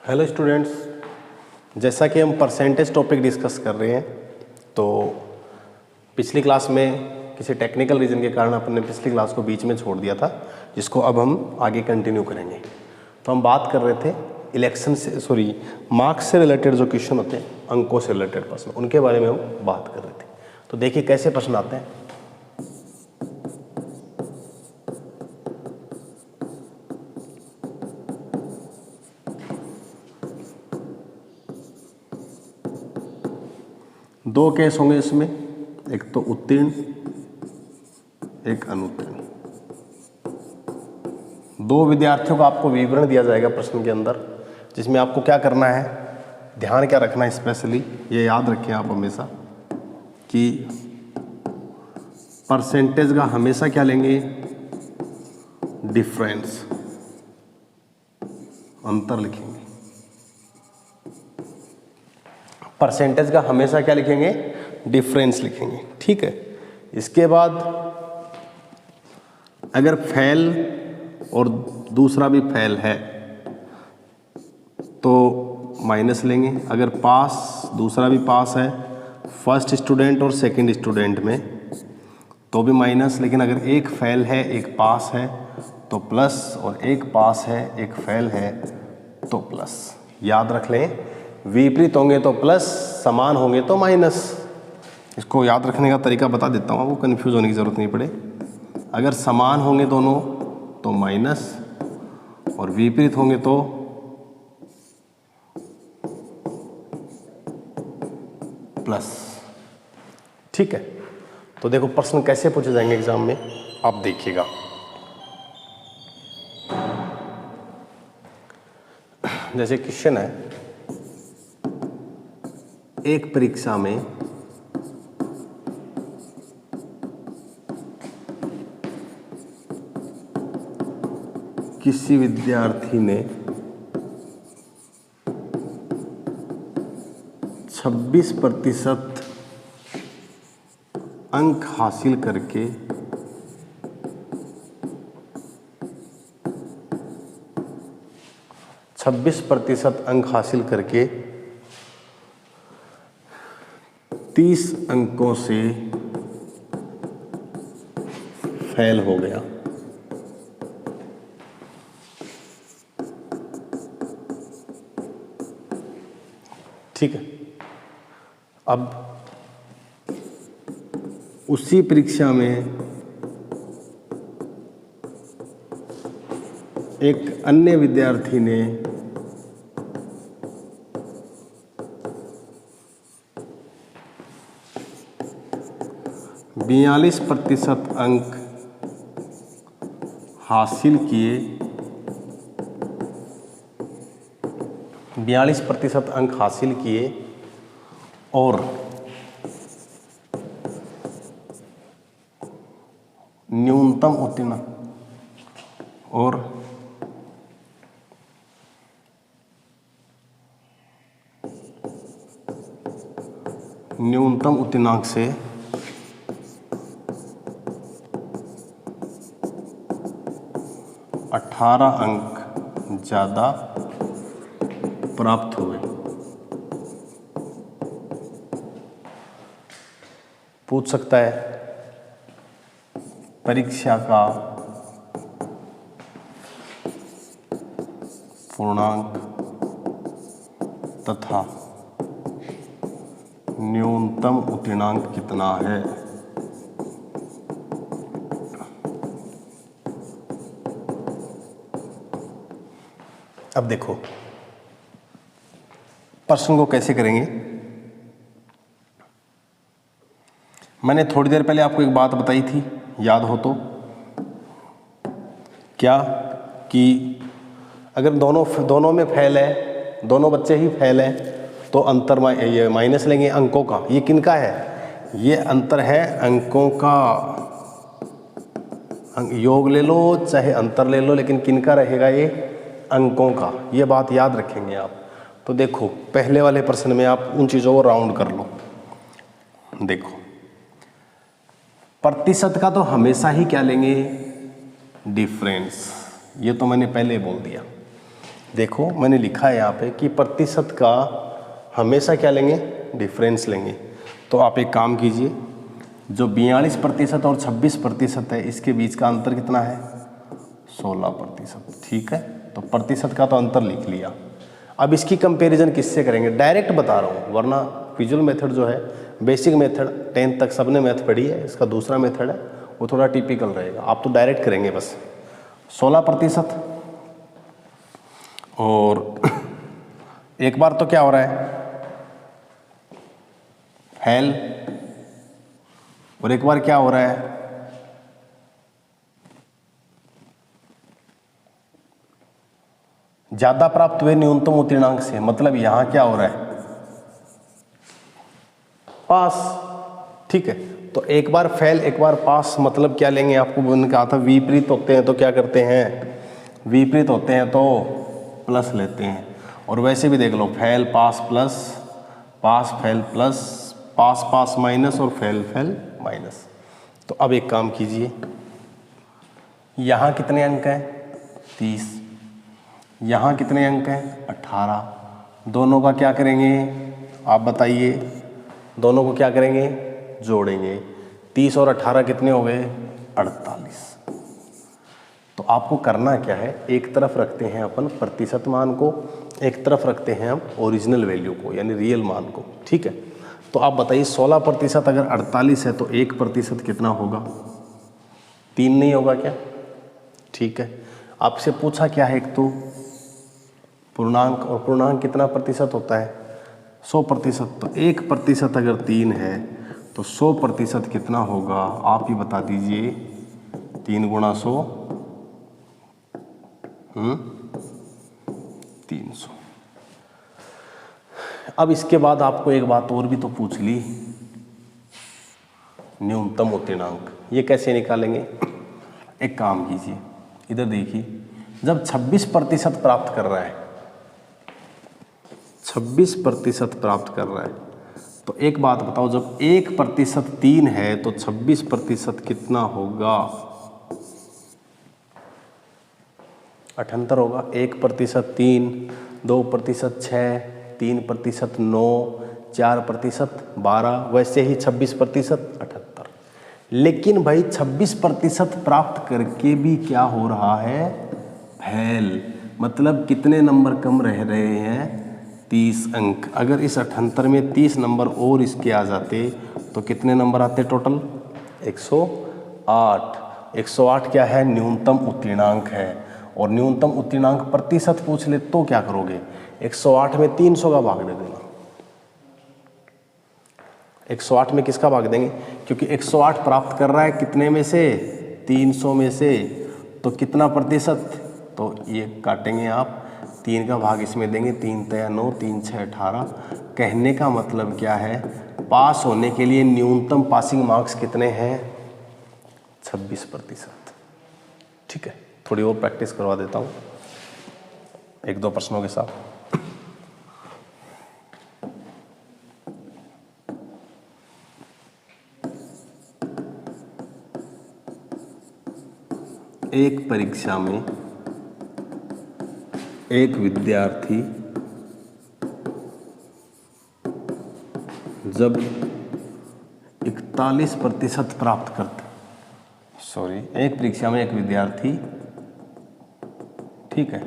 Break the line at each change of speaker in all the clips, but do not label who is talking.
Hello students, जैसा कि हम परसेंटेज टॉपिक डिस्कस कर रहे हैं, तो पिछली क्लास में किसी टेक्निकल रीज़न के कारण अपने पिछली क्लास को बीच में छोड़ दिया था, जिसको अब हम आगे कंटिन्यू करेंगे। तो हम बात कर रहे थे इलेक्शन से मार्क्स से रिलेटेड जो क्वेश्चन होते हैं, अंकों से रिलेटेड प्रश्न, उनके बारे में हम बात कर रहे थे। तो देखिए कैसे प्रश्न आते हैं। दो केस होंगे इसमें, एक तो उत्तीर्ण, एक अनुत्तीर्ण। दो विद्यार्थियों का आपको विवरण दिया जाएगा प्रश्न के अंदर, जिसमें आपको क्या करना है, ध्यान क्या रखना है, स्पेशली ये याद रखें आप हमेशा कि परसेंटेज का हमेशा क्या लेंगे, डिफरेंस, अंतर लिखेंगे। परसेंटेज का हमेशा क्या लिखेंगे, डिफरेंस लिखेंगे, ठीक है। इसके बाद अगर फेल और दूसरा भी फेल है तो माइनस लेंगे, अगर पास दूसरा भी पास है, फर्स्ट स्टूडेंट और सेकंड स्टूडेंट में, तो भी माइनस, लेकिन अगर एक फेल है एक पास है तो प्लस, और एक पास है एक फेल है तो प्लस। याद रख लें, विपरीत होंगे तो प्लस, समान होंगे तो माइनस। इसको याद रखने का तरीका बता देता हूँ, आपको कन्फ्यूज होने की ज़रूरत नहीं पड़े। अगर समान होंगे दोनों तो माइनस, और विपरीत होंगे तो प्लस, ठीक है। तो देखो प्रश्न कैसे पूछे जाएंगे एग्जाम में, आप देखिएगा। जैसे क्वेश्चन है, एक परीक्षा में किसी विद्यार्थी ने 26% अंक हासिल करके 26% अंक हासिल करके 30 अंकों से फेल हो गया। ठीक है। अब उसी परीक्षा में एक अन्य विद्यार्थी ने 42% अंक हासिल किए, 42% अंक हासिल किए और न्यूनतम उत्तीर्ण और न्यूनतम उत्तीर्णांक से 18 अंक ज़्यादा प्राप्त हुए। पूछ सकता है परीक्षा का पूर्णांक तथा न्यूनतम उत्तीर्णांक कितना है। अब देखो प्रश्न को कैसे करेंगे। मैंने थोड़ी देर पहले आपको एक बात बताई थी, याद हो तो, क्या कि अगर दोनों में फेल है, दोनों बच्चे ही फेल है, तो अंतर ये माइनस लेंगे अंकों का। ये किनका है, ये अंतर है अंकों का। योग ले लो चाहे अंतर ले लो, लेकिन किनका रहेगा, ये अंकों का। ये बात याद रखेंगे आप। तो देखो पहले वाले प्रश्न में आप उन चीज़ों को राउंड कर लो। देखो प्रतिशत का तो हमेशा ही क्या लेंगे, डिफरेंस। ये तो मैंने पहले बोल दिया। देखो मैंने लिखा है यहाँ पे कि प्रतिशत का हमेशा क्या लेंगे, डिफरेंस लेंगे। तो आप एक काम कीजिए, जो 42% और 26% है इसके बीच का अंतर कितना है, 16%। ठीक है, तो प्रतिशत का तो अंतर लिख लिया। अब इसकी कंपैरिजन किससे करेंगे, डायरेक्ट बता रहा हूँ, वरना विजुअल मेथड जो है, बेसिक मेथड 10th तक सबने मैथ पढ़ी है, इसका दूसरा मेथड है वो थोड़ा टिपिकल रहेगा। आप तो डायरेक्ट करेंगे बस 16%। और एक बार तो क्या हो रहा है, फैल, और एक बार क्या हो रहा है, ज्यादा प्राप्त हुए न्यूनतम उत्तीर्णांक से। मतलब यहां क्या हो रहा है, पास। ठीक है, तो एक बार फेल एक बार पास, मतलब क्या लेंगे, आपको मैंने कहा था विपरीत होते हैं तो क्या करते हैं, विपरीत होते हैं तो प्लस लेते हैं। और वैसे भी देख लो, fail pass plus, pass fail plus, pass pass minus, और फेल फेल माइनस। तो अब एक काम कीजिए, यहाँ कितने अंक हैं, 30, यहाँ कितने अंक हैं, 18। दोनों का क्या करेंगे, आप बताइए, दोनों को क्या करेंगे, जोड़ेंगे। 30 और 18 कितने हो गए, 48। तो आपको करना क्या है, एक तरफ रखते हैं अपन प्रतिशत मान को, एक तरफ रखते हैं हम ओरिजिनल वैल्यू को, यानी रियल मान को। ठीक है, तो आप बताइए 16% अगर 48 है तो 1% कितना होगा, 3 नहीं होगा क्या। ठीक है, आपसे पूछा क्या है, एक तो पूर्णांक, और पूर्णांक कितना प्रतिशत होता है, 100%। तो 1% अगर 3 है तो 100% कितना होगा, आप ही बता दीजिए। 3 गुणा 100, 300। अब इसके बाद आपको एक बात और भी तो पूछ ली, न्यूनतम उत्तीर्णांक, ये कैसे निकालेंगे। एक काम कीजिए, इधर देखिए, जब 26% प्राप्त कर रहा है, 26% प्राप्त कर रहा है, तो एक बात बताओ, जब 1% 3 है तो 26% कितना होगा, 78 होगा। 1% 3, 2% 6, 3% 9, 4% 12, वैसे ही 26% 78। लेकिन भाई 26% प्राप्त करके भी क्या हो रहा है, फेल। मतलब कितने नंबर कम रह रहे हैं, 30 अंक। अगर इस 78 में 30 नंबर और इसके आ जाते तो कितने नंबर आते टोटल, 108। 108 क्या है, न्यूनतम उत्तीर्णांक है। और न्यूनतम उत्तीर्णांक प्रतिशत पूछ ले तो क्या करोगे, 108 में 300 का भाग दे देना। 108 में किसका भाग देंगे, क्योंकि 108 प्राप्त कर रहा है कितने में से, 300 में से, तो कितना प्रतिशत, तो ये काटेंगे आप, 3 का भाग इसमें देंगे, 3 तिया 9, 3 6 18। कहने का मतलब क्या है, पास होने के लिए न्यूनतम पासिंग मार्क्स कितने हैं, 26%। ठीक है, थोड़ी और प्रैक्टिस करवा देता हूँ 1-2 प्रश्नों के साथ। एक परीक्षा में एक विद्यार्थी जब 41% प्राप्त करता, एक परीक्षा में एक विद्यार्थी, ठीक है,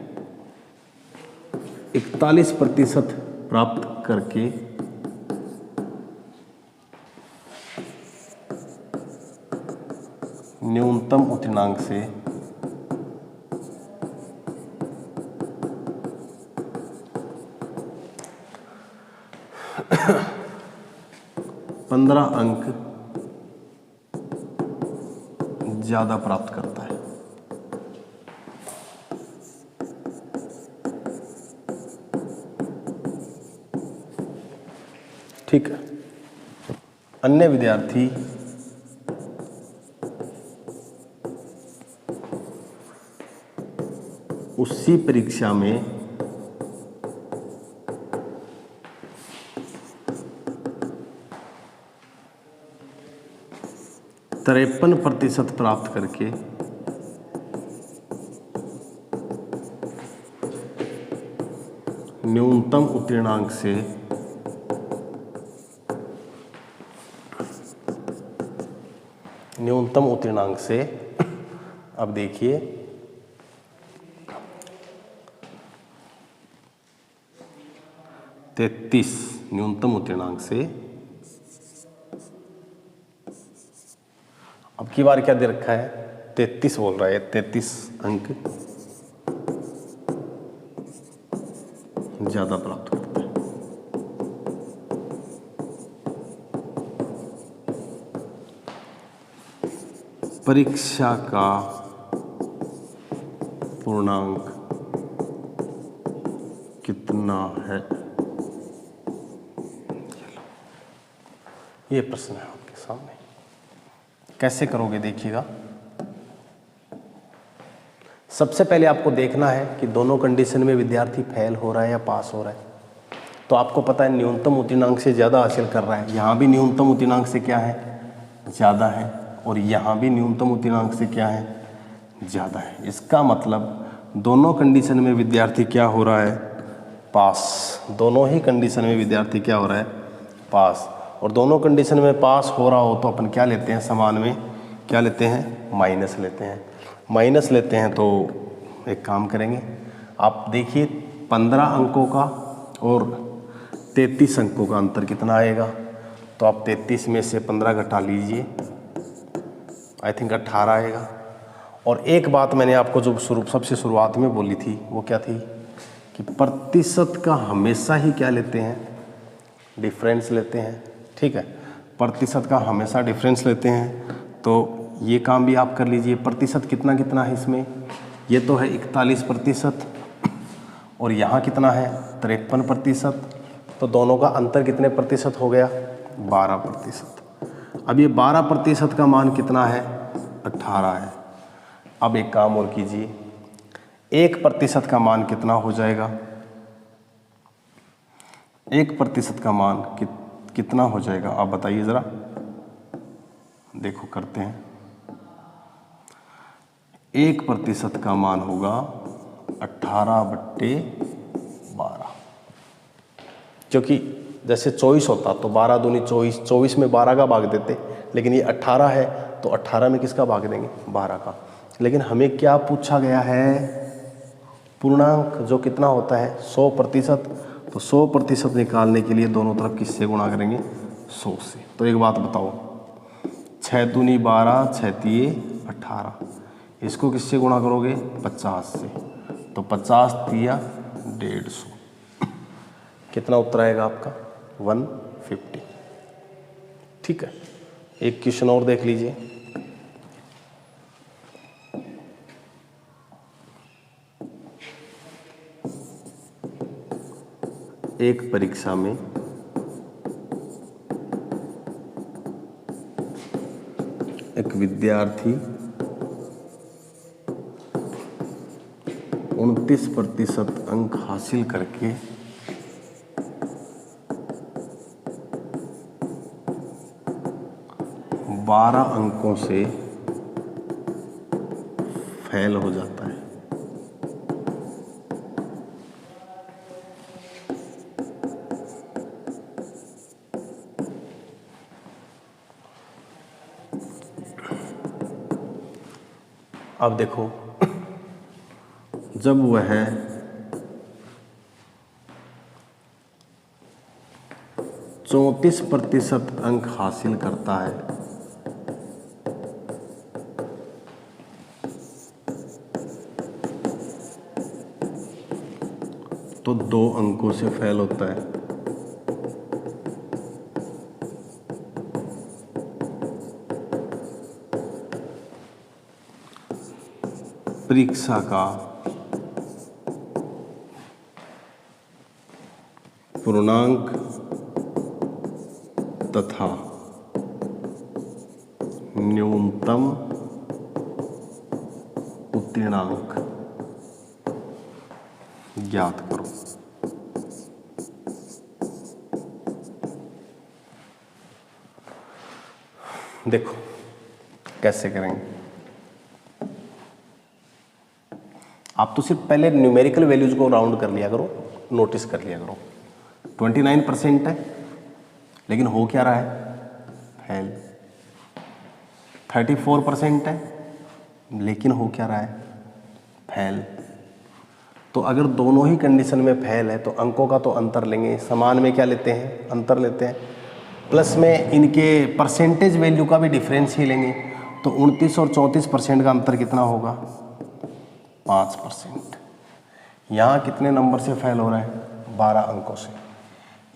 41% प्राप्त करके न्यूनतम उत्तीर्णांक से 15 अंक ज्यादा प्राप्त करता है। ठीक है, अन्य विद्यार्थी उसी परीक्षा में 53% प्राप्त करके न्यूनतम उत्तीर्णांक से अब देखिए 33 न्यूनतम उत्तीर्णांक से, अब की बार क्या दे रखा है, 33 बोल रहा है, 33 अंक ज्यादा प्राप्त करता है। परीक्षा का पूर्णांक कितना है, ये प्रश्न है आपके सामने। कैसे करोगे देखिएगा। सबसे पहले आपको देखना है कि दोनों कंडीशन में विद्यार्थी फेल हो रहा है या पास हो रहा है। तो आपको पता है न्यूनतम उत्तीर्णांक से ज़्यादा हासिल कर रहा है, यहाँ भी न्यूनतम उत्तीर्णांक से क्या है, ज़्यादा है, और यहाँ भी न्यूनतम उत्तीर्णांक से क्या है, ज़्यादा है। इसका मतलब दोनों कंडीशन में विद्यार्थी क्या हो रहा है, पास। दोनों ही कंडीशन में विद्यार्थी क्या हो रहा है, पास। और दोनों कंडीशन में पास हो रहा हो तो अपन क्या लेते हैं, समान में क्या लेते हैं, माइनस लेते हैं। माइनस लेते हैं तो एक काम करेंगे, आप देखिए 15 अंकों का और 33 अंकों का अंतर कितना आएगा। तो आप 33 में से 15 घटा लीजिए, आई थिंक 18 आएगा। और एक बात मैंने आपको जो सबसे शुरुआत में बोली थी वो क्या थी कि प्रतिशत का हमेशा ही क्या लेते हैं, डिफरेंस लेते हैं। ठीक है, प्रतिशत का हमेशा डिफरेंस लेते हैं। तो ये काम भी आप कर लीजिए। प्रतिशत कितना कितना है इसमें, ये तो है 41% और यहाँ कितना है 53%। तो दोनों का अंतर कितने प्रतिशत हो गया, 12%। अब ये 12% का मान कितना है, 18 है। अब एक काम और कीजिए, 1% का मान कितना हो जाएगा, 1% का मान कितना हो जाएगा, आप बताइए ज़रा। देखो करते हैं, 1% का मान होगा 18/12, क्योंकि जैसे 24 होता तो 12 दूनी 24, 24 में 12 का भाग देते, लेकिन ये 18 है तो 18 में किसका भाग देंगे, 12 का। लेकिन हमें क्या पूछा गया है, पूर्णांक जो कितना होता है 100%। तो 100% निकालने के लिए दोनों तरफ किससे गुणा करेंगे, 100 से। तो एक बात बताओ, 6 दूनी 12, 6 तिये 18, इसको किससे गुणा करोगे, 50 से। तो 50 तिया 150, कितना उत्तर आएगा आपका, 150। ठीक है, एक क्वेश्चन और देख लीजिए। एक परीक्षा में एक विद्यार्थी 29% अंक हासिल करके बारह अंकों से फेल हो जाता है। अब देखो, जब वह 34% अंक हासिल करता है तो 2 अंकों से फेल होता है। परीक्षा का पूर्णांक तथा न्यूनतम उत्तीर्णांक ज्ञात करो। देखो कैसे करेंगे, आप तो सिर्फ पहले न्यूमेरिकल वैल्यूज को राउंड कर लिया करो, नोटिस कर लिया करो। 29% है लेकिन हो क्या रहा है, फेल। 34% है लेकिन हो क्या रहा है, फेल। तो अगर दोनों ही कंडीशन में फेल है तो अंकों का तो अंतर लेंगे, समान में क्या लेते हैं, अंतर लेते हैं, प्लस में इनके परसेंटेज वैल्यू का भी डिफरेंस ही लेंगे। तो 29 और 34% का अंतर कितना होगा, 5%। यहाँ कितने नंबर से फेल हो रहा है, 12 अंकों से।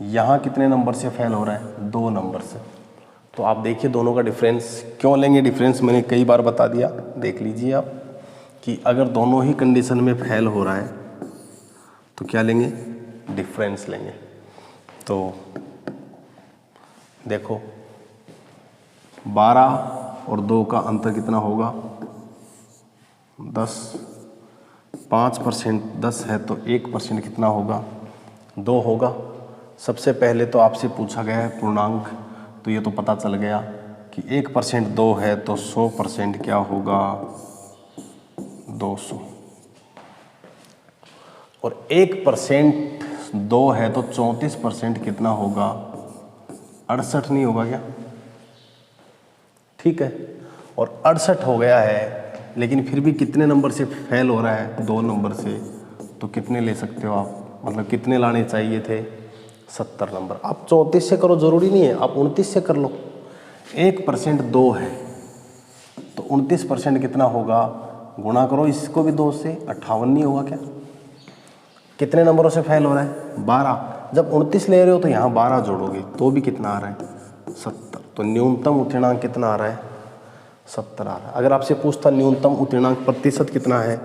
यहाँ कितने नंबर से फेल हो रहा है, 2 नंबर से। तो आप देखिए दोनों का डिफरेंस क्यों लेंगे, डिफरेंस मैंने कई बार बता दिया, देख लीजिए आप कि अगर दोनों ही कंडीशन में फेल हो रहा है तो क्या लेंगे, डिफरेंस लेंगे। तो देखो 12 और 2 का अंतर कितना होगा, 10। 5% 10 है तो 1% कितना होगा, 2 होगा। सबसे पहले तो आपसे पूछा गया है पूर्णांक, तो ये तो पता चल गया कि 1% 2 है तो 100% क्या होगा, 200। और 1% 2 है तो 34% कितना होगा, 68 नहीं होगा क्या, ठीक है। और 68 हो गया है लेकिन फिर भी कितने नंबर से फेल हो रहा है, 2 नंबर से। तो कितने ले सकते हो आप, मतलब कितने लाने चाहिए थे, 70 नंबर। आप 34 से करो, ज़रूरी नहीं है आप 29 से कर लो। 1% 2 है तो 29% कितना होगा, गुणा करो इसको भी 2 से, 58 नहीं होगा क्या। कितने नंबरों से फेल हो रहा है, 12। जब 29 ले रहे हो तो यहाँ 12 जोड़ोगे तो भी कितना आ रहा है, 70। तो न्यूनतम उत्तीर्णांक कितना आ रहा है, 70 आ रहा है। अगर आपसे पूछता न्यूनतम उत्तीर्णांक प्रतिशत कितना है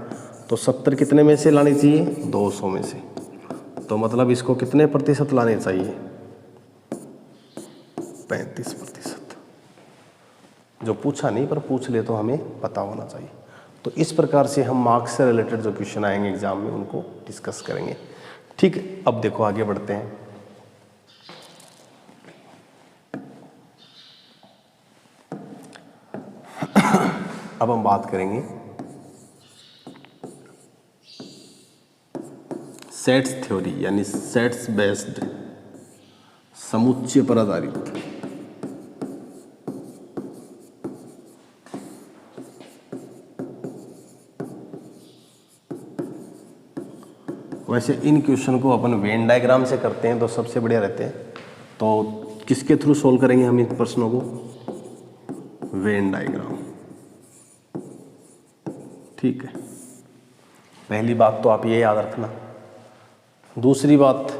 तो 70 कितने में से लानी चाहिए, 200 में से। तो मतलब इसको कितने प्रतिशत लाने चाहिए, 35%। जो पूछा नहीं पर पूछ ले तो हमें पता होना चाहिए। तो इस प्रकार से हम मार्क्स से रिलेटेड जो क्वेश्चन आएंगे एग्जाम में उनको डिस्कस करेंगे। ठीक है, अब देखो आगे बढ़ते हैं। अब हम बात करेंगे सेट्स थ्योरी, यानी सेट्स बेस्ड, समुच्चय पर आधारित। वैसे इन क्वेश्चन को अपन वेन डायग्राम से करते हैं तो सबसे बढ़िया रहते हैं। तो किसके थ्रू सोल्व करेंगे हम इन प्रश्नों को, वेन डायग्राम। ठीक है, पहली बात तो आप ये याद रखना। दूसरी बात,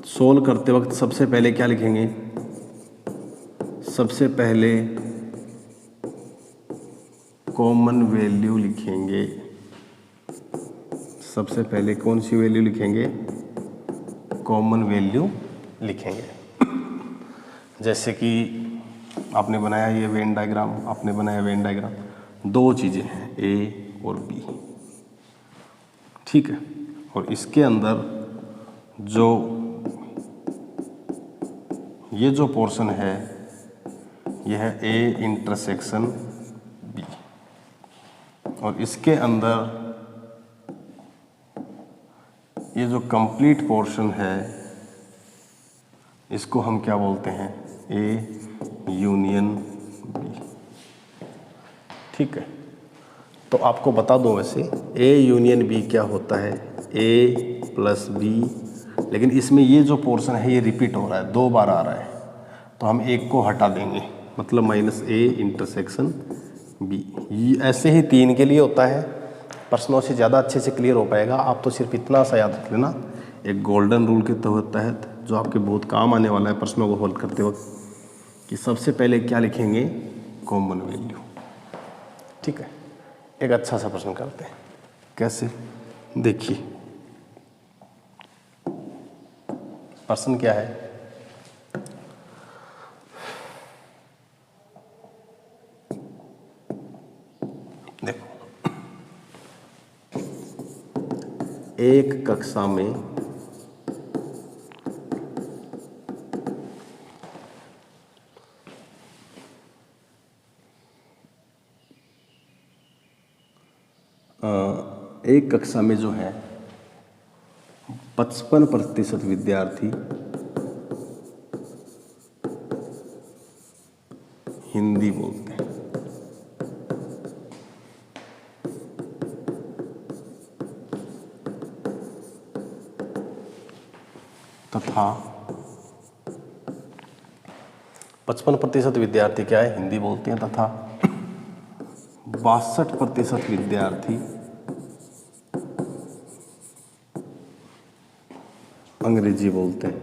सोल्व करते वक्त सबसे पहले क्या लिखेंगे, सबसे पहले कॉमन वैल्यू लिखेंगे। सबसे पहले कौन सी वैल्यू लिखेंगे, कॉमन वैल्यू लिखेंगे। जैसे कि आपने बनाया ये वेन डायग्राम, आपने बनाया वेन डायग्राम, 2 चीज़ें हैं ए और बी, ठीक है। और इसके अंदर ये जो पोर्शन है ये है ए इंटरसेक्शन बी, और इसके अंदर ये जो कंप्लीट पोर्शन है इसको हम क्या बोलते हैं, ए यूनियन बी। ठीक है, तो आपको बता दूं वैसे ए यूनियन बी क्या होता है, ए प्लस बी, लेकिन इसमें ये जो पोर्शन है ये रिपीट हो रहा है, 2 बार आ रहा है, तो हम एक को हटा देंगे, मतलब माइनस ए इंटरसेक्शन बी। ऐसे ही 3 के लिए होता है, प्रश्नों से ज़्यादा अच्छे से क्लियर हो पाएगा। आप तो सिर्फ इतना सा याद रख लेना, एक गोल्डन रूल के तहत जो आपके बहुत काम आने वाला है प्रश्नों को हल करते वक्त, कि सबसे पहले क्या लिखेंगे, कॉमन वैल्यू। ठीक है, एक अच्छा सा प्रश्न करते हैं, कैसे, देखिए प्रश्न क्या है, देखो एक कक्षा में जो है 55% विद्यार्थी हिंदी बोलते हैं तथा 55% विद्यार्थी क्या है, हिंदी बोलते हैं, तथा 62% विद्यार्थी अंग्रेजी बोलते हैं।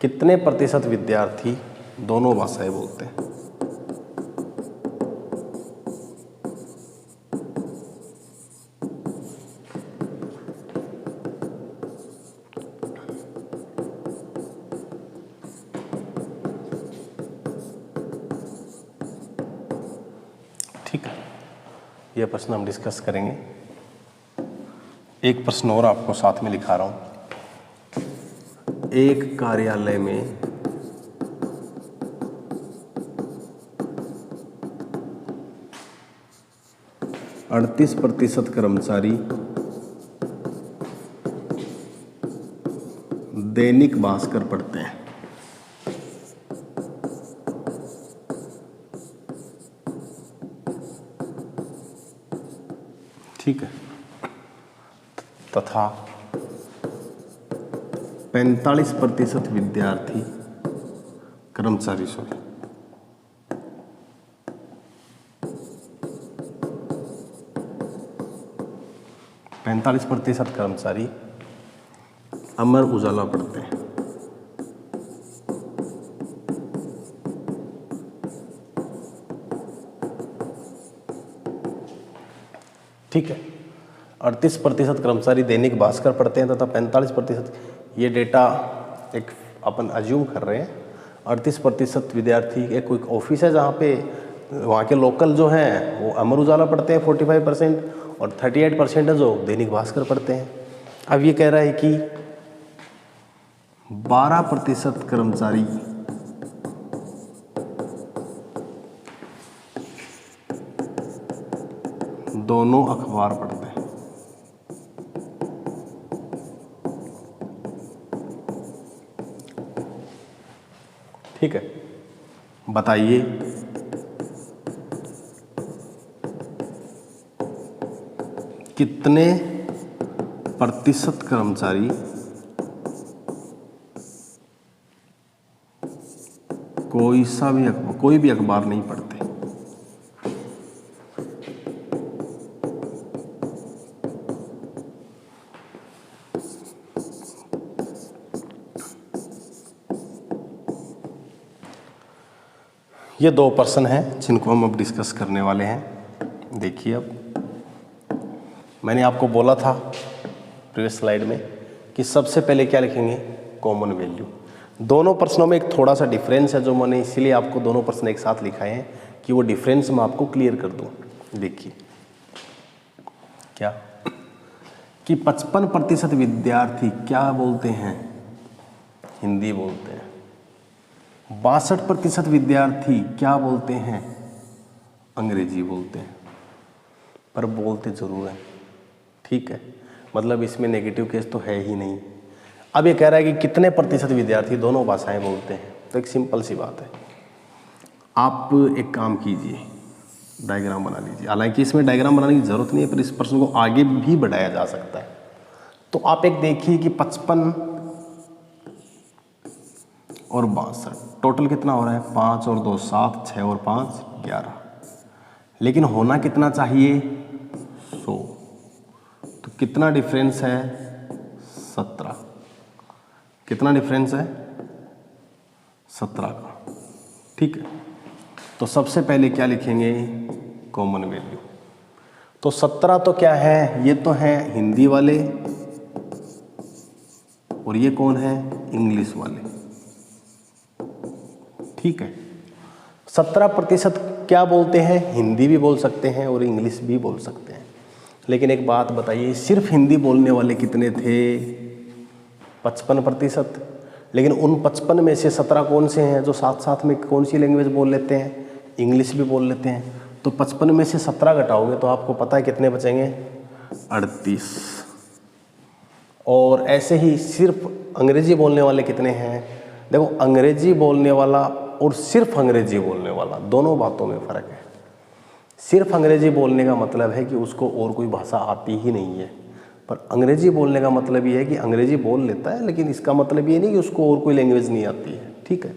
कितने प्रतिशत विद्यार्थी दोनों भाषाएं बोलते हैं? ठीक है, यह प्रश्न हम डिस्कस करेंगे। एक प्रश्न और आपको साथ में लिखा रहा हूं। एक कार्यालय में 38% कर्मचारी दैनिक भास्कर पढ़ते हैं। ठीक है, तथा 45% विद्यार्थी कर्मचारी 45% कर्मचारी अमर उजाला पढ़ते हैं। ठीक है, 38% कर्मचारी दैनिक भास्कर पढ़ते हैं तथा 45%, ये डेटा एक अपन अज्यूम कर रहे हैं। 38% विद्यार्थी, एक कोई ऑफिस है जहाँ पे वहाँ के लोकल जो हैं वो अमर उजाला पढ़ते हैं 45%, और 38% है जो दैनिक भास्कर पढ़ते हैं। अब ये कह रहा है कि 12% कर्मचारी दोनों अखबार पढ़ते हैं। ठीक है, बताइए कितने प्रतिशत कर्मचारी कोई भी अखबार नहीं पढ़ते? ये दो प्रश्न हैं जिनको हम अब डिस्कस करने वाले हैं। देखिए, अब मैंने आपको बोला था प्रीवियस स्लाइड में कि सबसे पहले क्या लिखेंगे, कॉमन वैल्यू। दोनों प्रश्नों में एक थोड़ा सा डिफरेंस है जो मैंने इसीलिए आपको दोनों प्रश्न एक साथ लिखाए हैं कि वो डिफरेंस मैं आपको क्लियर कर दूं। देखिए क्या कि 55% विद्यार्थी क्या बोलते हैं, हिंदी बोलते हैं। 62% विद्यार्थी क्या बोलते हैं, अंग्रेजी बोलते हैं, पर बोलते जरूर हैं। ठीक है, मतलब इसमें नेगेटिव केस तो है ही नहीं। अब ये कह रहा है कि कितने प्रतिशत विद्यार्थी दोनों भाषाएं बोलते हैं, तो एक सिंपल सी बात है, आप एक काम कीजिए, डायग्राम बना लीजिए। हालांकि इसमें डायग्राम बनाने की जरूरत नहीं है, पर इस प्रश्न को आगे भी बढ़ाया जा सकता है। तो आप एक देखिए कि 55 और 62 टोटल कितना हो रहा है, 5 और 2 7, 6 और 5 11, लेकिन होना कितना चाहिए, 100। तो कितना डिफरेंस है, 17। कितना डिफरेंस है, 17 का। ठीक है, तो सबसे पहले क्या लिखेंगे, कॉमन वैल्यू। तो 17 तो क्या है, ये तो है हिंदी वाले, और ये कौन है, इंग्लिश वाले। ठीक है, 17% क्या बोलते हैं, हिंदी भी बोल सकते हैं और इंग्लिश भी बोल सकते हैं। लेकिन एक बात बताइए, सिर्फ हिंदी बोलने वाले कितने थे, 55%। लेकिन उन 55 में से 17 कौन से हैं जो साथ साथ में कौन सी लैंग्वेज बोल लेते हैं, इंग्लिश भी बोल लेते हैं। तो 55 में से 17 घटाओगे तो आपको पता है कितने बचेंगे, 38। और ऐसे ही सिर्फ अंग्रेजी बोलने वाले कितने हैं, देखो अंग्रेजी बोलने वाला और सिर्फ अंग्रेजी बोलने वाला दोनों बातों में फ़र्क है। सिर्फ अंग्रेजी बोलने का मतलब है कि उसको और कोई भाषा आती ही नहीं है, पर अंग्रेजी बोलने का मतलब ये है कि अंग्रेजी बोल लेता है, लेकिन इसका मतलब ये नहीं कि उसको और कोई लैंग्वेज नहीं आती है, ठीक है।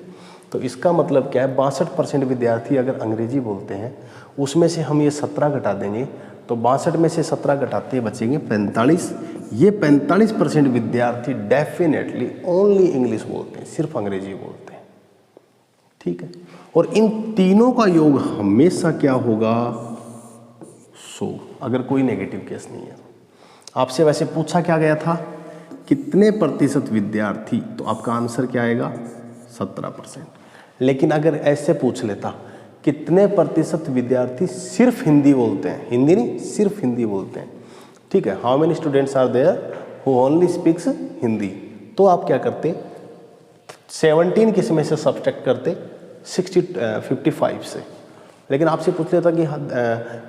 तो इसका मतलब क्या है, 62% विद्यार्थी अगर अंग्रेजी बोलते हैं, उसमें से हम ये 17 घटा देंगे तो 62 में से 17 घटाते बचेंगे 45। ये 45% विद्यार्थी डेफिनेटली ओनली इंग्लिश बोलते हैं, सिर्फ अंग्रेजी बोलते हैं, ठीक है। और इन तीनों का योग हमेशा क्या होगा, 100, अगर कोई नेगेटिव केस नहीं है। आपसे वैसे पूछा क्या गया था, कितने प्रतिशत विद्यार्थी, तो आपका आंसर क्या आएगा, 17%। लेकिन अगर ऐसे पूछ लेता कितने प्रतिशत विद्यार्थी सिर्फ हिंदी बोलते हैं, हिंदी नहीं सिर्फ हिंदी बोलते हैं, ठीक है, how many students are there who only speaks Hindi, तो आप क्या करते, 17 किस में से सब्सट्रैक्ट करते, 55 से। लेकिन आपसे पूछ लेता कि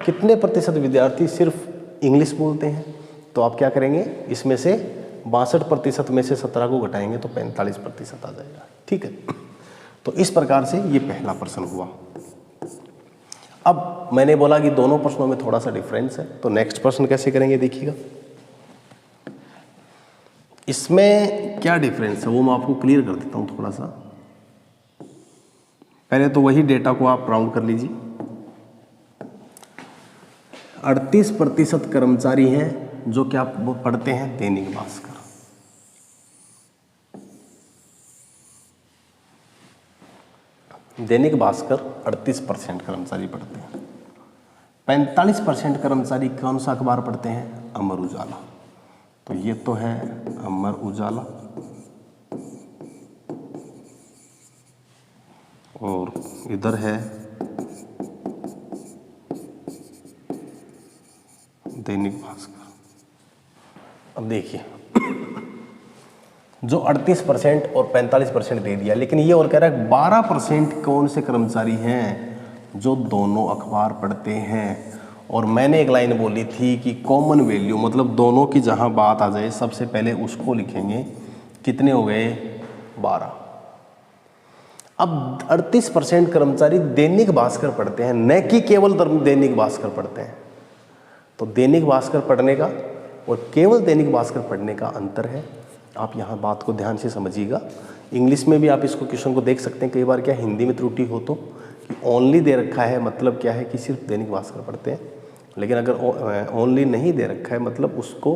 कितने प्रतिशत विद्यार्थी सिर्फ इंग्लिश बोलते हैं, तो आप क्या करेंगे, इसमें से 62% में से 17 को घटाएंगे तो 45% आ जाएगा, ठीक है। तो इस प्रकार से ये पहला प्रश्न हुआ। अब मैंने बोला कि दोनों प्रश्नों में थोड़ा सा डिफरेंस है, तो नेक्स्ट प्रश्न कैसे करेंगे देखिएगा। इसमें क्या डिफरेंस है वो मैं आपको क्लियर कर देता हूं थोड़ा सा। पहले तो वही डेटा को आप राउंड कर लीजिए। 38% कर्मचारी हैं जो क्या पढ़ते हैं, दैनिक भास्कर। दैनिक भास्कर 38% कर्मचारी पढ़ते हैं। 45% कर्मचारी कौन सा अखबार पढ़ते हैं, अमर उजाला। तो ये तो है अमर उजाला, और इधर है दैनिक भास्कर। अब देखिए जो 38% और 45% दे दिया, लेकिन ये और कह रहा है 12% कौन से कर्मचारी हैं जो दोनों अखबार पढ़ते हैं। और मैंने एक लाइन बोली थी कि कॉमन वैल्यू मतलब दोनों की जहां बात आ जाए सबसे पहले उसको लिखेंगे। कितने हो गए, 12। अब 38% कर्मचारी दैनिक भास्कर पढ़ते हैं, न कि केवल दैनिक भास्कर पढ़ते हैं। तो दैनिक भास्कर पढ़ने का और केवल दैनिक भास्कर पढ़ने का अंतर है। आप यहाँ बात को ध्यान से समझिएगा। इंग्लिश में भी आप इसको क्वेश्चन को देख सकते हैं, कई बार क्या हिंदी में त्रुटि हो तो कि ओनली दे रखा है, मतलब क्या है कि सिर्फ दैनिक भास्कर पढ़ते हैं। लेकिन अगर ओनली नहीं दे रखा है मतलब उसको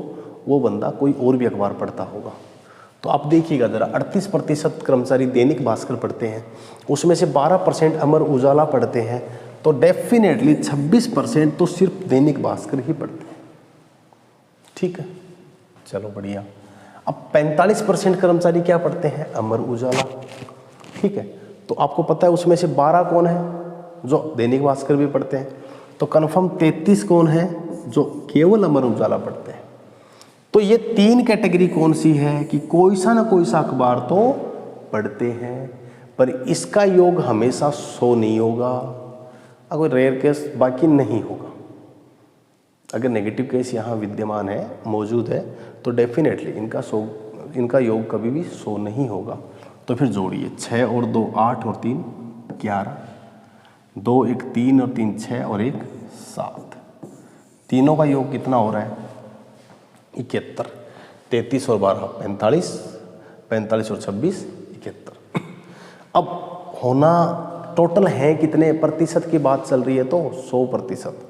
वो बंदा कोई और भी अखबार पढ़ता होगा। तो आप देखिएगा ज़रा, 38% कर्मचारी दैनिक भास्कर पढ़ते हैं, उसमें से 12% अमर उजाला पढ़ते हैं, तो डेफिनेटली 26% तो सिर्फ दैनिक भास्कर ही पढ़ते हैं, ठीक है। चलो बढ़िया। अब 45% कर्मचारी क्या पढ़ते हैं, अमर उजाला, ठीक है। तो आपको पता है उसमें से 12 कौन है जो दैनिक भास्कर भी पढ़ते हैं, तो कन्फर्म 33 कौन है जो केवल अमर उजाला पढ़ते हैं। तो ये 3 कैटेगरी कौन सी है कि कोई सा ना कोई सा अखबार तो पढ़ते हैं, पर इसका योग हमेशा 100 नहीं होगा, अगर रेयर केस बाकी नहीं होगा। अगर नेगेटिव केस यहाँ विद्यमान है, मौजूद है, तो डेफिनेटली इनका योग कभी भी 100 नहीं होगा। तो फिर जोड़िए, 6 और 2 8 और 3 11, 2 1 3 और 3 6 और 1 7, तीनों का योग कितना हो रहा है, 71। 33 और 12 45, 45 और 26 71। अब होना टोटल है कितने प्रतिशत की बात चल रही है, तो 100%।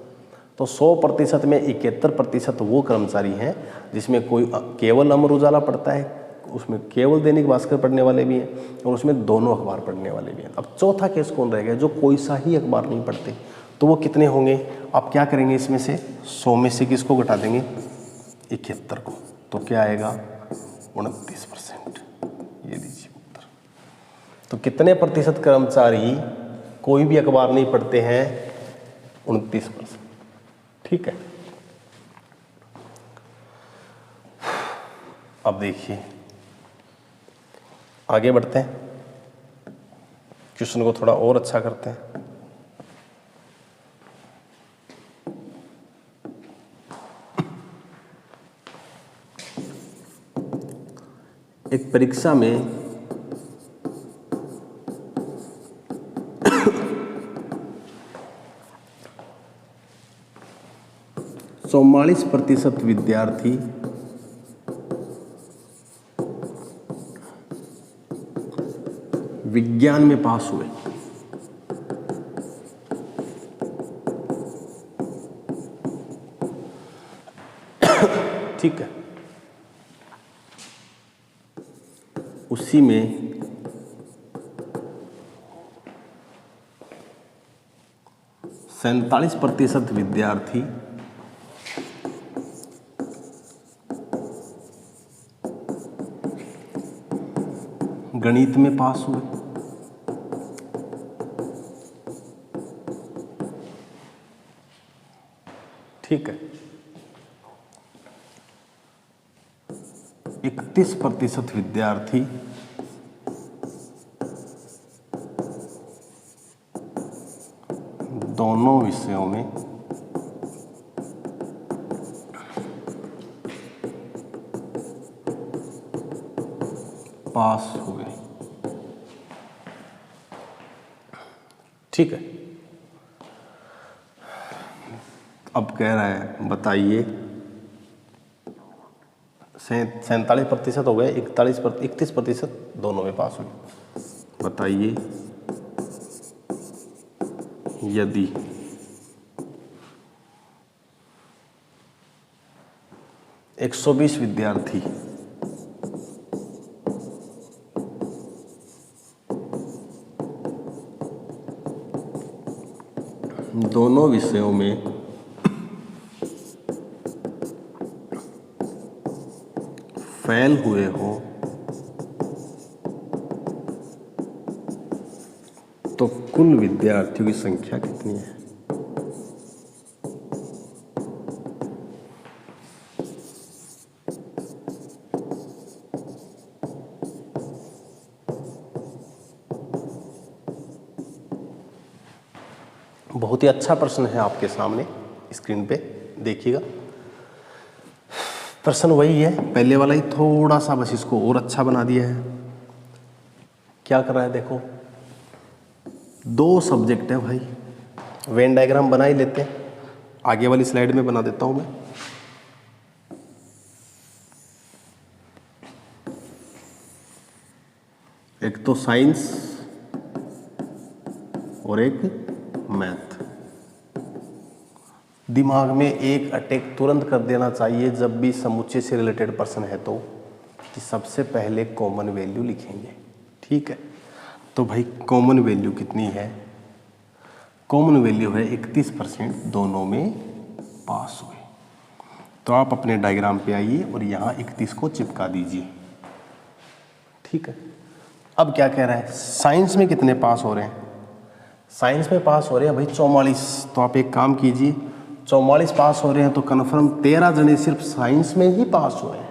तो 100% में 71% वो कर्मचारी हैं जिसमें कोई केवल अमर उजाला पढ़ता है, उसमें केवल दैनिक भास्कर पढ़ने वाले भी हैं, और उसमें दोनों अखबार पढ़ने वाले भी हैं। अब चौथा केस कौन रह गया, जो कोई सा ही अखबार नहीं पढ़ते, तो वो कितने होंगे। आप क्या करेंगे, इसमें से 100 में से किसको घटा देंगे, 71 को, तो क्या आएगा 29%। ये लीजिए उत्तर। तो कितने प्रतिशत कर्मचारी कोई भी अखबार नहीं पढ़ते हैं, 29%, ठीक है। अब देखिए आगे बढ़ते हैं, क्वेश्चन को थोड़ा और अच्छा करते हैं। एक परीक्षा में 44% विद्यार्थी विज्ञान में पास हुए। ठीक है, उसी में 47% विद्यार्थी गणित में पास हुए। ठीक है, 31% विद्यार्थी दोनों विषयों में पास हुए। ठीक है, अब कह रहा है बताइए 47% हो गए, 31% दोनों में पास हुए। बताइए यदि एक 120 विद्यार्थी दोनों विषयों में फेल हुए हो तो कुल विद्यार्थियों की संख्या कितनी है? बहुत ही अच्छा प्रश्न है आपके सामने स्क्रीन पे, देखिएगा। प्रश्न वही है, पहले वाला ही थोड़ा सा बस इसको और अच्छा बना दिया है। क्या कर रहा है देखो, 2 सब्जेक्ट है भाई, वेन डायग्राम बना ही लेते हैं, आगे वाली स्लाइड में बना देता हूं मैं। एक तो साइंस और एक मैथ। दिमाग में एक अटैक तुरंत कर देना चाहिए जब भी समुच्चय से रिलेटेड प्रश्न है तो, कि सबसे पहले कॉमन वैल्यू लिखेंगे। ठीक है, तो भाई कॉमन वैल्यू कितनी है? कॉमन वैल्यू है 31% दोनों में पास हुए। तो आप अपने डायग्राम पे आइए और यहाँ 31 को चिपका दीजिए। ठीक है, अब क्या कह रहा है, साइंस में कितने पास हो रहे हैं? साइंस में पास हो रहे हैं भाई 44। तो आप एक काम कीजिए, 44 पास हो रहे हैं तो कन्फर्म 13 जने सिर्फ साइंस में ही पास हुए हैं।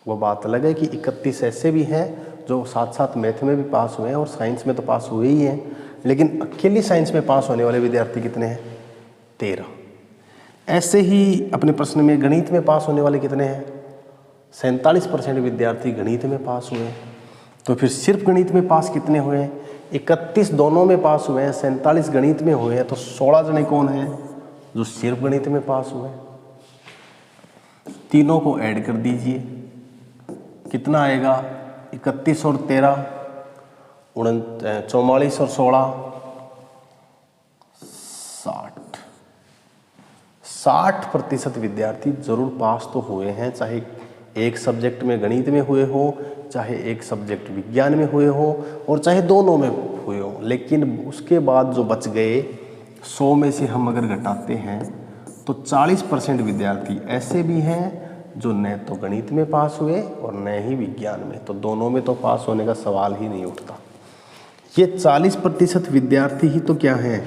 वो बात अलग है कि 31 ऐसे भी हैं जो साथ साथ मैथ में भी पास हुए हैं और साइंस में तो पास हुए ही हैं, लेकिन अकेली साइंस में पास होने वाले विद्यार्थी कितने हैं? 13। ऐसे ही अपने प्रश्न में गणित में पास होने वाले कितने हैं? 47% विद्यार्थी गणित में पास हुए हैं। तो फिर सिर्फ गणित में पास कितने हुए हैं? 31 दोनों में पास हुए हैं, 47 गणित में हुए हैं, तो 16 जने कौन हैं जो सिर्फ गणित में पास हुए? तीनों को ऐड कर दीजिए, कितना आएगा? 31 और 13 44 और 16 60। 60% विद्यार्थी जरूर पास तो हुए हैं, चाहे एक सब्जेक्ट में गणित में हुए हो, चाहे एक सब्जेक्ट विज्ञान में हुए हो, और चाहे दोनों में हुए हो। लेकिन उसके बाद जो बच गए 100 में से हम अगर घटाते हैं तो 40% विद्यार्थी ऐसे भी हैं जो न तो गणित में पास हुए और न ही विज्ञान में, तो दोनों में तो पास होने का सवाल ही नहीं उठता। ये 40% विद्यार्थी ही तो क्या है,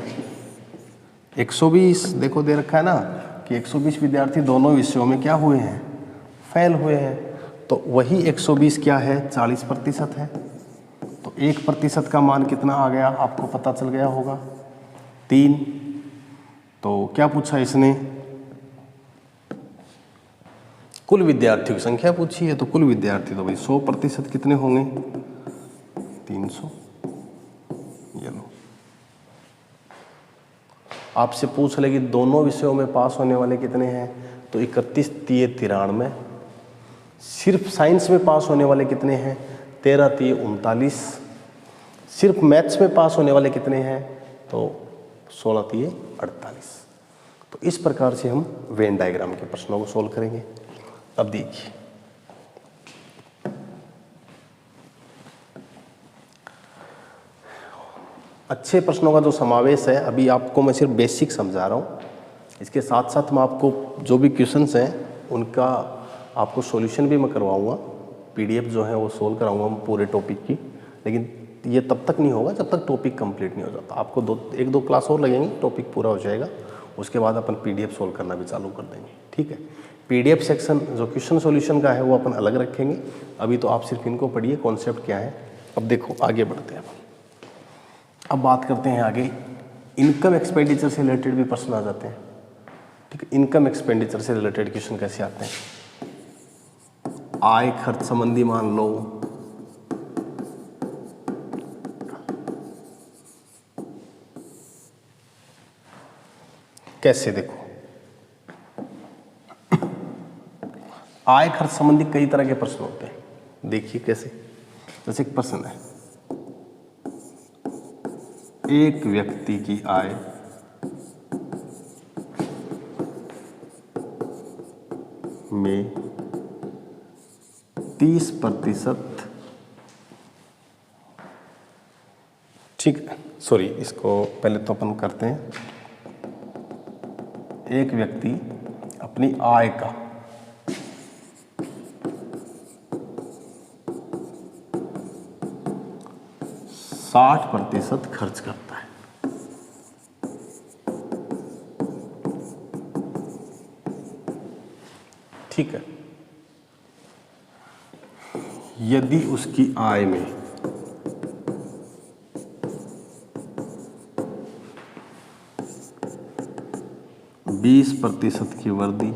120 देखो दे रखा है ना कि 120 विद्यार्थी दोनों विषयों में क्या हुए हैं? फेल हुए हैं। तो वही 120 क्या है? 40% है। तो 1% का मान कितना आ गया? आपको पता चल गया होगा, 3। तो क्या पूछा इसने? कुल विद्यार्थियों की संख्या पूछी है, तो कुल विद्यार्थी तो भाई 100% कितने होंगे, 300। ये लो, आपसे पूछ ले कि दोनों विषयों में पास होने वाले कितने हैं, तो 31 3 93। सिर्फ साइंस में पास होने वाले कितने हैं, 13 3 39। सिर्फ मैथ्स में पास होने वाले कितने हैं, तो 16 3 48। तो इस प्रकार से हम वेन डायग्राम के प्रश्नों को सोल्व करेंगे। अब देखिए, अच्छे प्रश्नों का जो समावेश है, अभी आपको मैं सिर्फ बेसिक समझा रहा हूँ, इसके साथ साथ मैं आपको जो भी क्वेश्चंस हैं उनका आपको सॉल्यूशन भी मैं करवाऊँगा, पीडीएफ जो है वो सोल्व कराऊँगा पूरे टॉपिक की। लेकिन ये तब तक नहीं होगा जब तक टॉपिक कंप्लीट नहीं हो जाता। आपको 1-2 क्लास और लगेंगी, टॉपिक पूरा हो जाएगा, उसके बाद अपन पीडीएफ सोल्व करना भी चालू कर देंगे। ठीक है, पीडीएफ सेक्शन जो क्वेश्चन सॉल्यूशन का है वो अपन अलग रखेंगे। अभी तो आप सिर्फ इनको पढ़िए, कॉन्सेप्ट क्या है। अब देखो आगे बढ़ते हैं। अब बात करते हैं आगे, इनकम एक्सपेंडिचर से रिलेटेड भी प्रश्न आ जाते हैं। ठीक है, इनकम एक्सपेंडिचर से रिलेटेड क्वेश्चन कैसे आते हैं, आय खर्च संबंधी मान लो, कैसे देखो, आय खर्च संबंधी कई तरह के प्रश्न होते हैं। देखिए कैसे, जैसे एक प्रश्न है, एक व्यक्ति की आय में 30%, ठीक है, सॉरी इसको पहले तो अपन करते हैं, एक व्यक्ति अपनी आय का 60% खर्च करता है। ठीक है, यदि उसकी आय में 20% की वृद्धि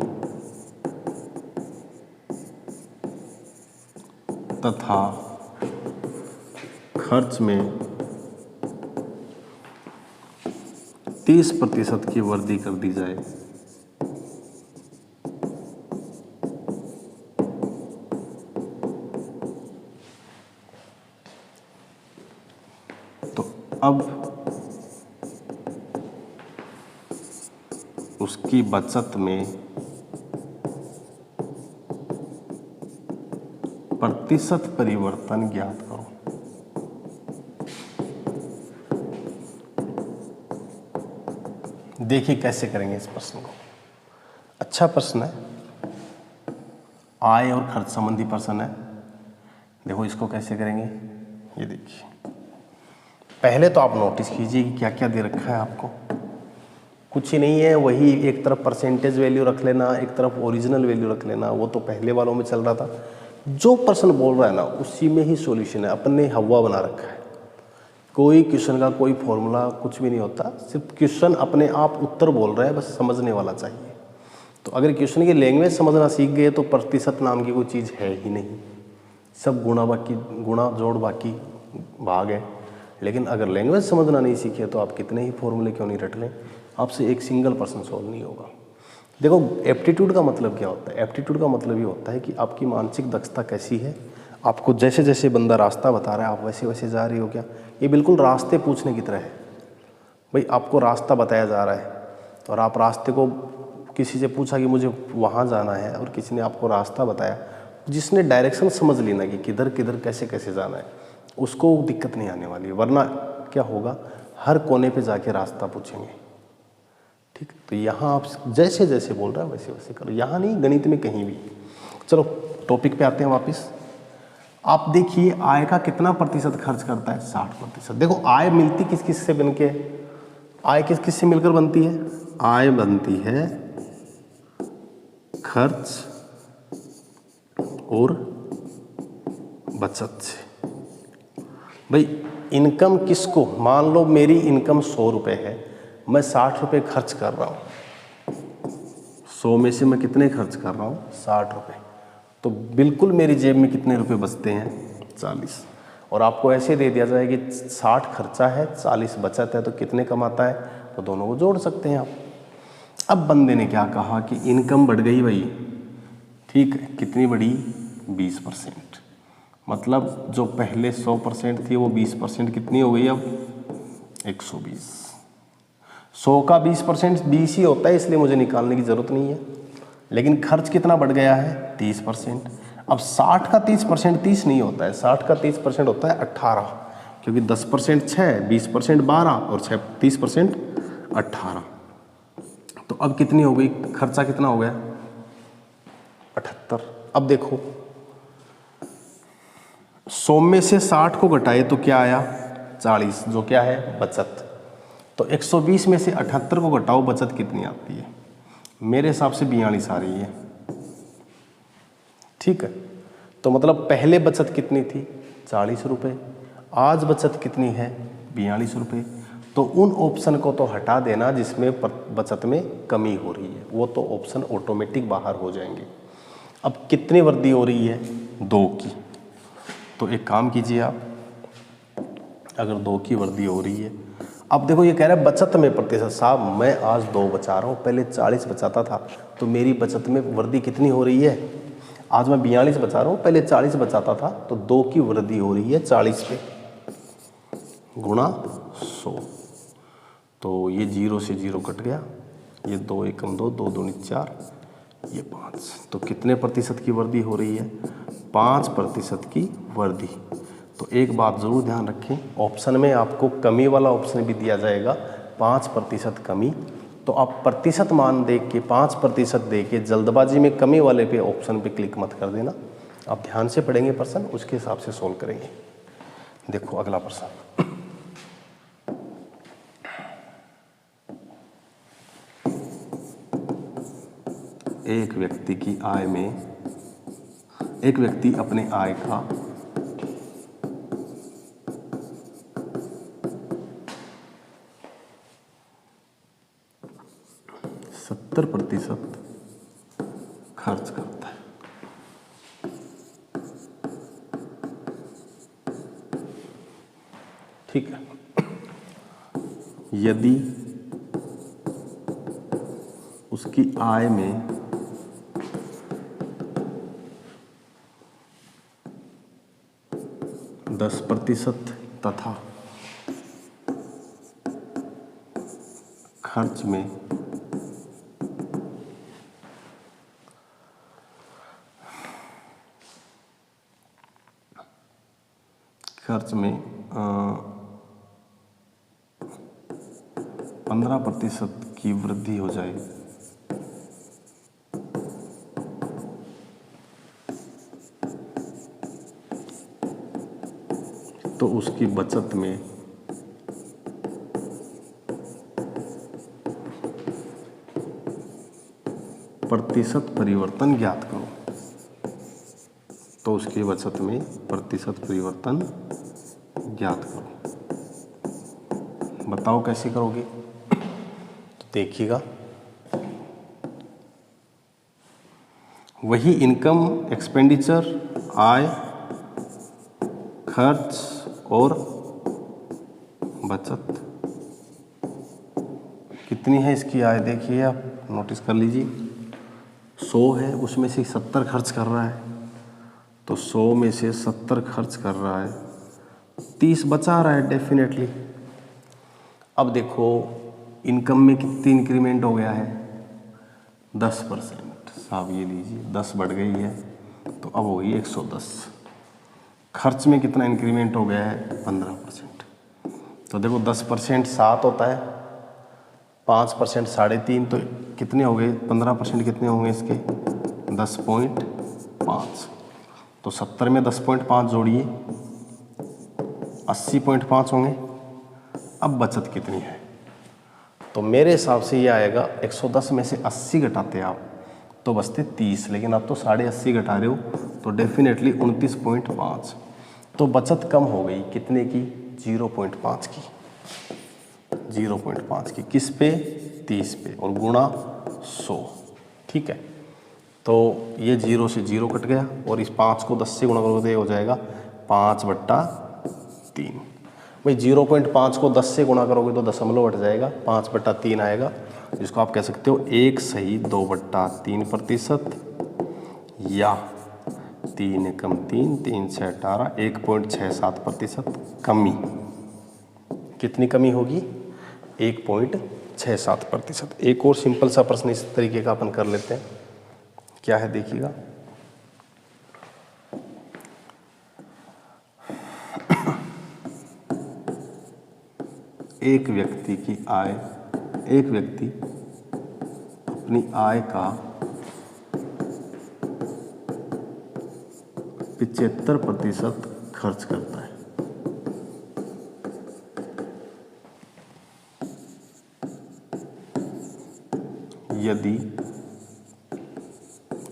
तथा खर्च में 30% की वृद्धि कर दी जाए तो अब उसकी बचत में प्रतिशत परिवर्तन ज्ञात करो। देखिए कैसे करेंगे इस प्रश्न को, अच्छा प्रश्न है, आय और खर्च संबंधी प्रश्न है। देखो इसको कैसे करेंगे, ये देखिए, पहले तो आप नोटिस कीजिए कि क्या क्या दे रखा है आपको। कुछ ही नहीं है, वही एक तरफ परसेंटेज वैल्यू रख लेना, एक तरफ ओरिजिनल वैल्यू रख लेना, वो तो पहले वालों में चल रहा था। जो प्रश्न बोल रहा है ना उसी में ही सॉल्यूशन है, अपन ने हवा बना रखा है। कोई क्वेश्चन का कोई फॉर्मूला कुछ भी नहीं होता, सिर्फ क्वेश्चन अपने आप उत्तर बोल रहा है, बस समझने वाला चाहिए। तो अगर क्वेश्चन की लैंग्वेज समझना सीख गए तो प्रतिशत नाम की कोई चीज़ है ही नहीं, सब गुणा जोड़ बाकी भाग है। लेकिन अगर लैंग्वेज समझना नहीं सीखे तो आप कितने ही फॉर्मूले क्यों नहीं रट लें, आपसे एक सिंगल प्रश्न सॉल्व नहीं होगा। देखो एप्टीट्यूड का मतलब क्या होता है, एप्टीट्यूड का मतलब ये होता है कि आपकी मानसिक दक्षता कैसी है, आपको जैसे जैसे बंदा रास्ता बता रहा है आप वैसे वैसे जा रही हो क्या। ये बिल्कुल रास्ते पूछने की तरह है। भाई आपको रास्ता बताया जा रहा है और आप रास्ते को किसी से पूछा कि मुझे वहाँ जाना है और किसी ने आपको रास्ता बताया, जिसने डायरेक्शन समझ ली ना कि किधर किधर कैसे कैसे जाना है, उसको दिक्कत नहीं आने वाली है। वरना क्या होगा, हर कोने पे जाके रास्ता पूछेंगे। ठीक, तो यहाँ आप जैसे जैसे बोल रहे हैं वैसे वैसे करो, यहाँ नहीं गणित में कहीं भी। चलो टॉपिक पे आते हैं वापस। आप देखिए आय का कितना प्रतिशत खर्च करता है, 60%। देखो आय मिलती किस किस से बनके, आय किस किस से मिलकर बनती है, आय बनती है खर्च और बचत से। भाई इनकम किसको, मान लो मेरी इनकम 100 रुपये है, मैं 60 रुपये खर्च कर रहा हूँ, 100 में से मैं कितने खर्च कर रहा हूँ, 60 रुपये। तो बिल्कुल मेरी जेब में कितने रुपए बचते हैं, 40। और आपको ऐसे दे दिया जाए कि 60 खर्चा है 40 बचत है, तो कितने कमाता है, तो दोनों को जोड़ सकते हैं आप। अब बंदे ने क्या कहा कि इनकम बढ़ गई भाई, ठीक है, कितनी बढ़ी, 20%। मतलब जो पहले 100% थी वो 20% कितनी हो गई अब, 120। 100 का 20% 20 ही होता है, इसलिए मुझे निकालने की ज़रूरत नहीं है। लेकिन खर्च कितना बढ़ गया है, 30%। अब 60 का 30% 30 नहीं होता है, 60 का 30% होता है 18, क्योंकि 10% 6, 20% 12 और 30% 18। तो अब कितनी हो गई, खर्चा कितना हो गया, 78। अब देखो 100 में से 60 को घटाए तो क्या आया, 40, जो क्या है, बचत। तो 120 में से 78 को घटाओ, बचत कितनी आती है, मेरे हिसाब से 42 आ रही है। ठीक है, तो मतलब पहले बचत कितनी थी, 40 रुपये, आज बचत कितनी है, 42 रुपये। तो उन ऑप्शन को तो हटा देना जिसमें बचत में कमी हो रही है, वो तो ऑप्शन ऑटोमेटिक बाहर हो जाएंगे। अब कितनी वृद्धि हो रही है, 2 की। तो एक काम कीजिए आप, अगर 2 की वृद्धि हो रही है, अब देखो ये कह रहा है बचत में प्रतिशत, साहब मैं आज 2 बचा रहा हूँ, पहले 40 बचाता था, तो मेरी बचत में वृद्धि कितनी हो रही है, आज मैं 42 बचा रहा हूँ, पहले 40 बचाता था, तो 2 की वृद्धि हो रही है 40 पे गुणा 100। तो ये 0 से 0 कट गया, ये 2 एकम 2, 2 दूनी 4, ये 5। तो कितने प्रतिशत की वृद्धि हो रही है, 5% की वृद्धि। तो एक बात ज़रूर ध्यान रखें, ऑप्शन में आपको कमी वाला ऑप्शन भी दिया जाएगा, 5% कमी। तो आप प्रतिशत मान देख के 5% दे के जल्दबाजी में कमी वाले पे ऑप्शन पे क्लिक मत कर देना। आप ध्यान से पढ़ेंगे प्रश्न, उसके हिसाब से सोल्व करेंगे। देखो अगला प्रश्न, एक व्यक्ति अपने आय का 70% खर्च करता है। ठीक है, यदि उसकी आय में 10% तथा खर्च में 15% की वृद्धि हो जाए, तो उसकी बचत में प्रतिशत परिवर्तन ज्ञात करो। तो उसकी बचत में प्रतिशत परिवर्तन ज्ञात करो। बताओ कैसे करोगे, तो देखिएगा, वही इनकम, एक्सपेंडिचर, आय, खर्च और बचत कितनी है इसकी आय, देखिए आप नोटिस कर लीजिए। 100 है, उसमें से 70 खर्च कर रहा है, तो 100 में से 70 खर्च कर रहा है, 30 बचा रहा है डेफिनेटली। अब देखो इनकम में कितनी इंक्रीमेंट हो गया है, 10%। साहब ये लीजिए 10 बढ़ गई है, तो अब हो गई 110। खर्च में कितना इंक्रीमेंट हो गया है, 15%। तो देखो 10% 7 होता है, 5% 3.5, तो कितने हो गए, 15% कितने होंगे इसके, 10.5। तो 70 में 10.5 जोड़िए, 80.5 होंगे। अब बचत कितनी है, तो मेरे हिसाब से ये आएगा 110 में से 80 घटाते आप तो बचते 30, लेकिन आप तो 80.5 घटा रहे हो, तो डेफिनेटली 29.5। तो बचत कम हो गई, कितने की, 0.5 की, 0.5 की, किस पे, 30 पे, और गुणा 100। ठीक है, तो ये 0 से 0 कट गया और इस 5 को 10 से गुणा करोगे तो ये हो जाएगा 5/3। भाई 0.5 को 10 से गुणा करोगे तो दशमलव हट जाएगा, 5/3 आएगा, जिसको आप कह सकते हो 1 सही 2/3%, या 3 एकम 3, 3 से 18, 1.67% कमी। कितनी कमी होगी? 1.67%। एक और सिंपल सा प्रश्न इस तरीके का अपन कर लेते हैं। क्या है देखिएगा, एक व्यक्ति अपनी आय का 75% खर्च करता है। यदि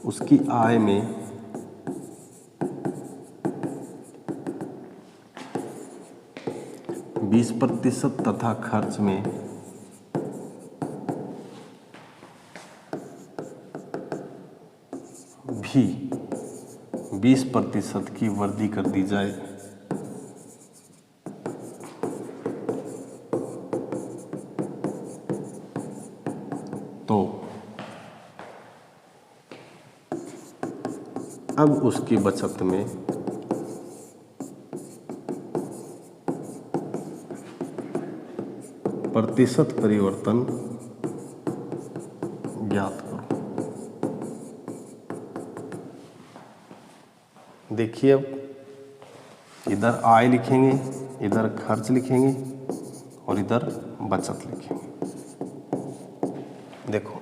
उसकी आय में 20% तथा खर्च में 20% की वृद्धि कर दी जाए तो अब उसकी बचत में प्रतिशत परिवर्तन ज्ञात करो। देखिए, अब इधर आय लिखेंगे, इधर खर्च लिखेंगे और इधर बचत लिखेंगे। देखो,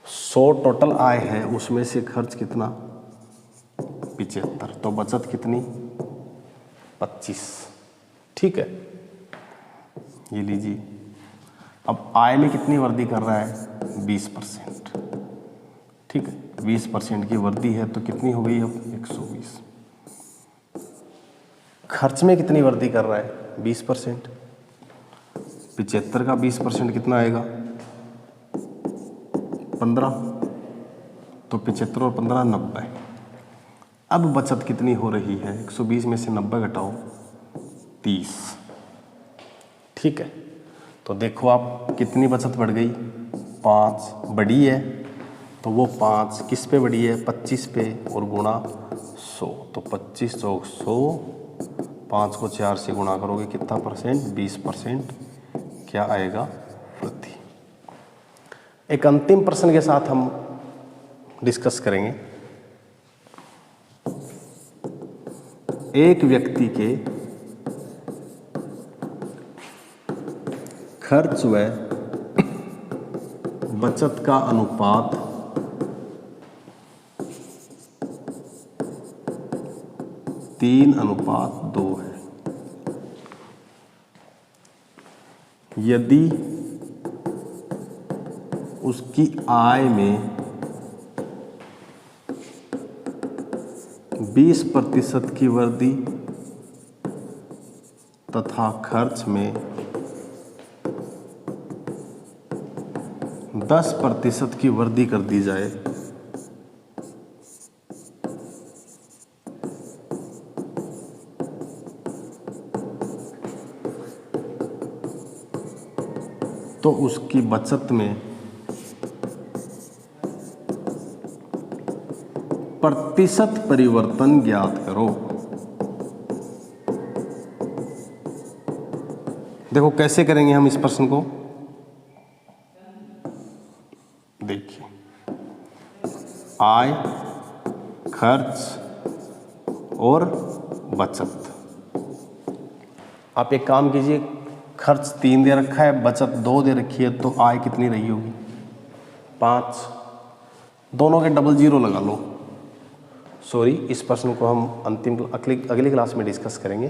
100 टोटल आय है, उसमें से खर्च कितना? 75, तो बचत कितनी? 25। ठीक है, ये लीजिए। अब आय में कितनी वृद्धि कर रहा है? 20%। ठीक है, 20% की वृद्धि है तो कितनी हो गई अब? 120। खर्च में कितनी वृद्धि कर रहा है? 20%। 75 का 20% कितना आएगा? 15। तो 75 और 15 90। अब बचत कितनी हो रही है? 120 में से 90 घटाओ, 30। ठीक है, तो देखो आप कितनी बचत बढ़ गई? 5 बढ़ी है, तो वो 5 किस पे बढ़ी है? 25 पे, और गुणा 100, तो 25 चौक 100, 5 को 4 से गुणा करोगे कितना परसेंट? 20% क्या आएगा? वृद्धि। एक अंतिम प्रश्न के साथ हम डिस्कस करेंगे। एक व्यक्ति के खर्च व बचत का अनुपात 3:2 है। यदि उसकी आय में 20% की वृद्धि तथा खर्च में 10% की वृद्धि कर दी जाए तो उसकी बचत में प्रतिशत परिवर्तन ज्ञात करो। देखो कैसे करेंगे हम इस प्रश्न को। देखिए, आय, खर्च और बचत। आप एक काम कीजिए, खर्च 3 दे रखा है, बचत 2 दे रखी है, तो आय कितनी रही होगी? 5। दोनों के डबल 0 लगा लो। सॉरी, इस प्रश्न को हम अगली क्लास में डिस्कस करेंगे।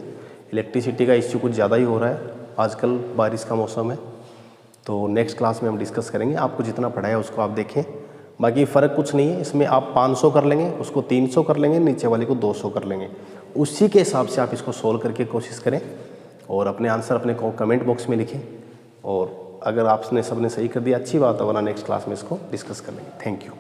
इलेक्ट्रिसिटी का इश्यू कुछ ज़्यादा ही हो रहा है आजकल, बारिश का मौसम है, तो नेक्स्ट क्लास में हम डिस्कस करेंगे। आपको जितना पढ़ाया उसको आप देखें, बाकी फ़र्क कुछ नहीं है इसमें। आप 500 कर लेंगे, उसको 300 कर लेंगे, नीचे वाले को 200 कर लेंगे। उसी के हिसाब से आप इसको सोल्व करके कोशिश करें और अपने आंसर अपने कमेंट बॉक्स में लिखें। और अगर आपने सबने सही कर दिया अच्छी बात है, वरना नेक्स्ट क्लास में इसको डिस्कस कर लेंगे। Thank you.